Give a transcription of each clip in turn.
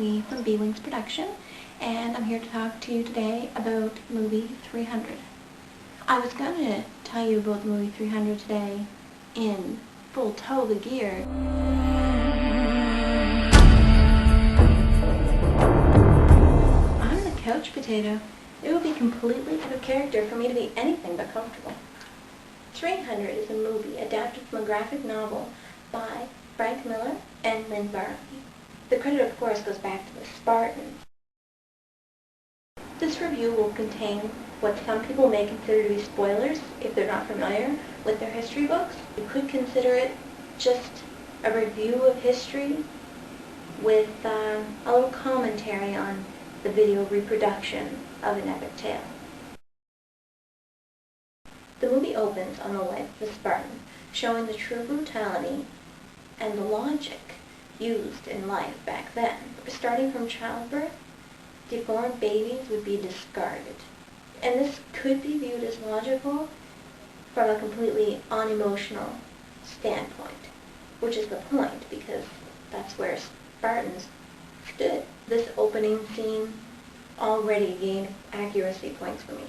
Lee from Bwings production, and I'm here to talk to you today about movie 300. I was going to tell you about movie 300 today in full toga gear. I'm the couch potato. It would be completely out of character for me to be anything but comfortable. 300 is a movie adapted from a graphic novel by Frank Miller and Lynn Bartley. The credit, of course, goes back to the Spartan. This review will contain what some people may consider to be spoilers if they're not familiar with their history books. You could consider it just a review of history with a little commentary on the video reproduction of an epic tale. The movie opens on the life of a Spartan, showing the true brutality and the logic used in life back then. Starting from childbirth, deformed babies would be discarded. And this could be viewed as logical from a completely unemotional standpoint, which is the point, because that's where Spartans stood. This opening scene already gained accuracy points for me.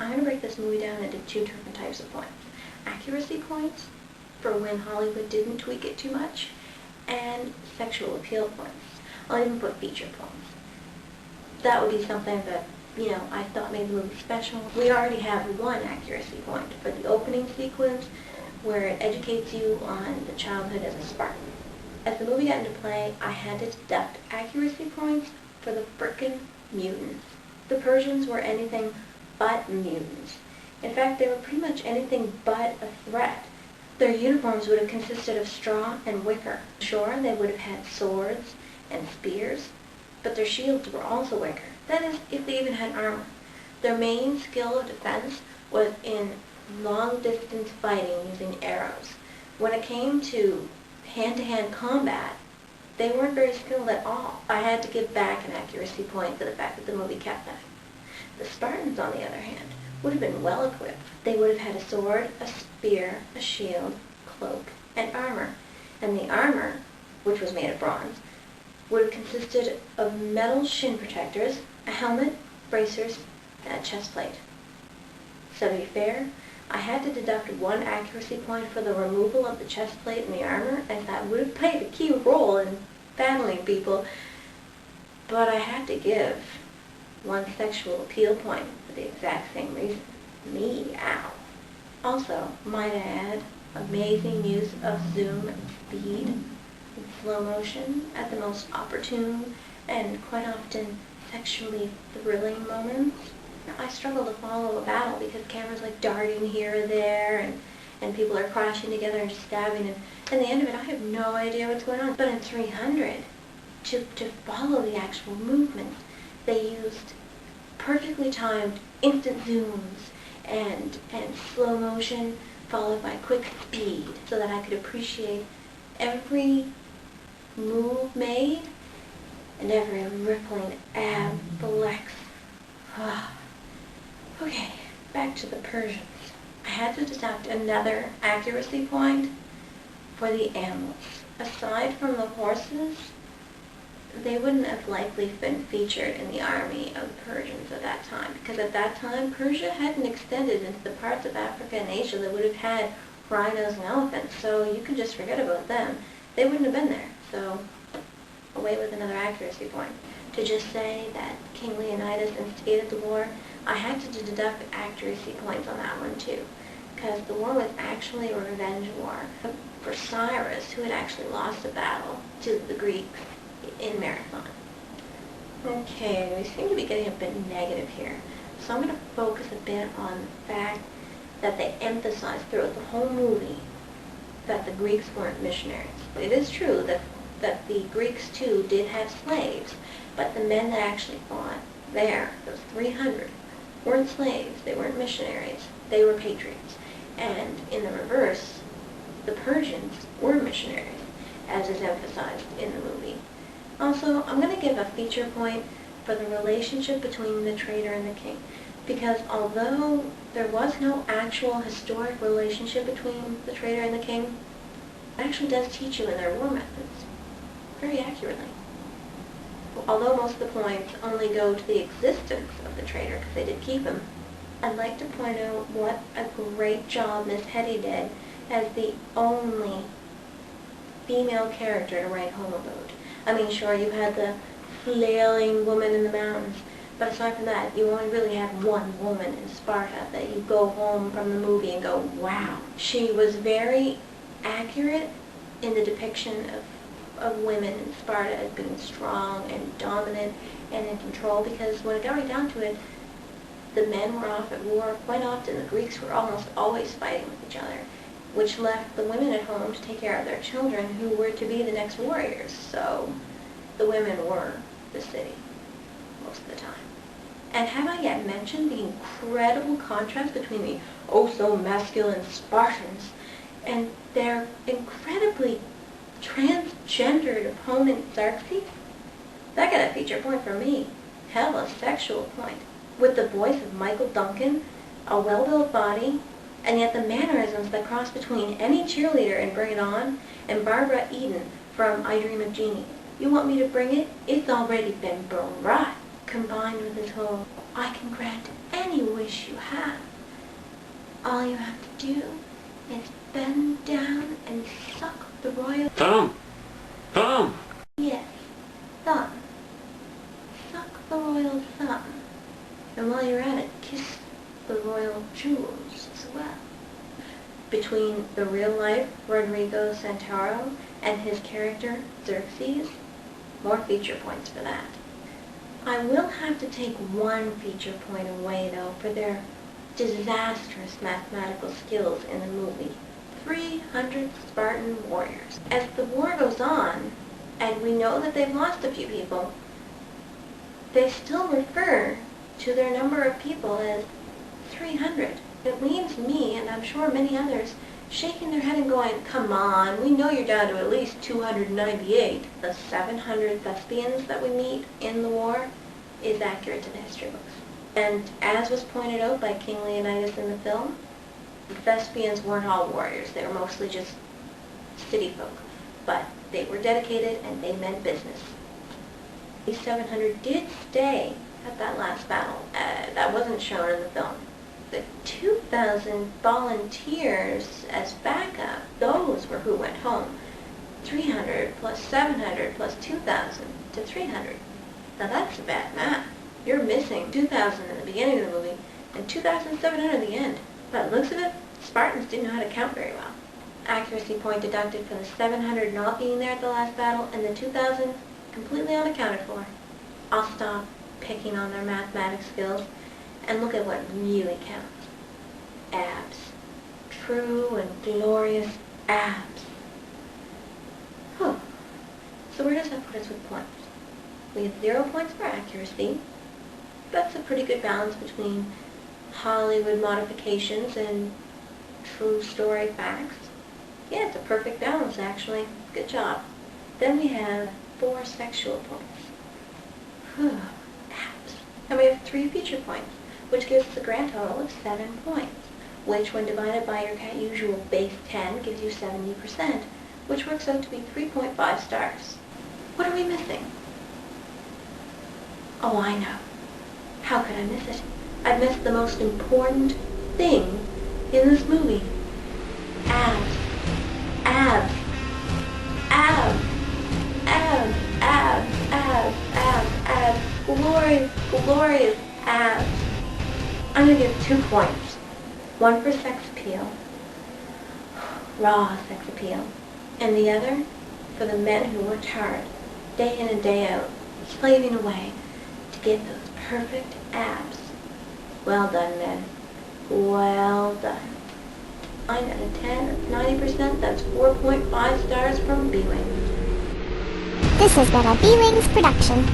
I'm going to break this movie down into two different types of points. Accuracy points, for when Hollywood didn't tweak it too much, and sexual appeal points. I'll even put feature points. That would be something that, I thought made the movie special. We already have one accuracy point for the opening sequence, where it educates you on the childhood as a Spartan. As the movie got into play, I had to deduct accuracy points for the frickin' mutants. The Persians were anything but mutants. In fact, they were pretty much anything but a threat. Their uniforms would have consisted of straw and wicker. Sure, they would have had swords and spears, but their shields were also wicker. That is, if they even had armor. Their main skill of defense was in long-distance fighting using arrows. When it came to hand-to-hand combat, they weren't very skilled at all. I had to give back an accuracy point for the fact that the movie kept that. The Spartans, on the other hand, would have been well equipped. They would have had a sword, a spear, a shield, cloak, and armor. And the armor, which was made of bronze, would have consisted of metal shin protectors, a helmet, bracers, and a chest plate. So to be fair, I had to deduct one accuracy point for the removal of the chest plate and the armor, as that would have played a key role in battling people. But I had to give one sexual appeal point for the exact same reason. Meow. Also, might I add, amazing use of zoom and speed and slow motion at the most opportune and quite often sexually thrilling moments. I struggle to follow a battle because cameras like darting here or there and people are crashing together and just stabbing, and at the end of it I have no idea what's going on. But in 300, to follow the actual movement, they used perfectly timed instant zooms and slow motion followed by quick speed so that I could appreciate every move made and every rippling ab flex. Okay, back to the Persians. I had to deduct another accuracy point for the animals. Aside from the horses, they wouldn't have likely been featured in the army of the Persians at that time, because at that time Persia hadn't extended into the parts of Africa and Asia that would have had rhinos and elephants, so you can just forget about them. They wouldn't have been there, so away with another accuracy point. To just say that King Leonidas instigated the war, I had to deduct accuracy points on that one too, because the war was actually a revenge war for Cyrus, who had actually lost a battle to the Greeks in Marathon. Okay, we seem to be getting a bit negative here, so I'm going to focus a bit on the fact that they emphasize throughout the whole movie that the Greeks weren't missionaries. It is true that the Greeks too did have slaves, but the men that actually fought there, those 300, weren't slaves, they weren't missionaries, they were patriots. And in the reverse, the Persians were missionaries, as is emphasized in the movie. Also, I'm going to give a feature point for the relationship between the trader and the king, because although there was no actual historic relationship between the trader and the king, It actually does teach you in their war methods very accurately. Although most of the points only go to the existence of the traitor, because they did keep him, I'd like to point out what a great job Miss Hetty did as the only female character to write home about. I mean, sure, you had the flailing woman in the mountains, but aside from that, you only really had one woman in Sparta that you go home from the movie and go, wow. She was very accurate in the depiction of women in Sparta as being strong and dominant and in control, because when it got right down to it, the men were off at war. Quite often, the Greeks were almost always fighting with each other, which left the women at home to take care of their children, who were to be the next warriors. So the women were the city most of the time. And have I yet mentioned the incredible contrast between the oh-so-masculine Spartans and their incredibly transgendered opponent Xerxes? That got a feature point for me. Hell, a sexual point. With the voice of Michael Duncan, a well-built body, and yet the mannerisms that cross between any cheerleader in Bring It On and Barbara Eden from I Dream of Jeannie. You want me to bring it? It's already been brought. Combined with his whole, I can grant any wish you have. All you have to do is bend down and suck the royal thumb. Thumb. Yes, thumb. Suck the royal thumb. And while you're at it, kiss the royal jewels as well. Between the real-life Rodrigo Santoro and his character Xerxes, more feature points for that. I will have to take one feature point away, though, for their disastrous mathematical skills in the movie. 300 Spartan warriors. As the war goes on, and we know that they've lost a few people, they still refer to their number of people as 300. It leaves me, and I'm sure many others, shaking their head and going, come on, we know you're down to at least 298. The 700 thespians that we meet in the war is accurate to the history books. And as was pointed out by King Leonidas in the film, the thespians weren't all warriors. They were mostly just city folk. But they were dedicated and they meant business. These 700 did stay at that last battle. That wasn't shown in the film. The 2,000 volunteers as backup, those were who went home. 300 plus 700 plus 2,000 to 300. Now that's a bad math. You're missing 2,000 in the beginning of the movie and 2,700 at the end. By the looks of it, Spartans didn't know how to count very well. Accuracy point deducted for the 700 not being there at the last battle and the 2,000 completely unaccounted for. I'll stop picking on their mathematics skills and look at what really counts. Abs. True and glorious abs. Whew. So where does that put us with points? We have 0 points for accuracy. That's a pretty good balance between Hollywood modifications and true story facts. Yeah, it's a perfect balance, actually. Good job. Then we have 4 sexual points. Whew. Abs. And we have 3 feature points, which gives us a grand total of 7 points, which when divided by your usual base 10 gives you 70%, which works out to be 3.5 stars. What are we missing? Oh, I know. How could I miss it? I've missed the most important thing in this movie. Abs. Abs. Abs. Abs. Abs. Abs. Abs. Abs. Glorious, glorious abs. I'm going to give 2 points. 1 for sex appeal. Raw sex appeal. And the other for the men who worked hard, day in and day out, slaving away to get those perfect abs. Well done, men. Well done. 9 out of 10, 90%, that's 4.5 stars from Bwings. This has been a Bwings production.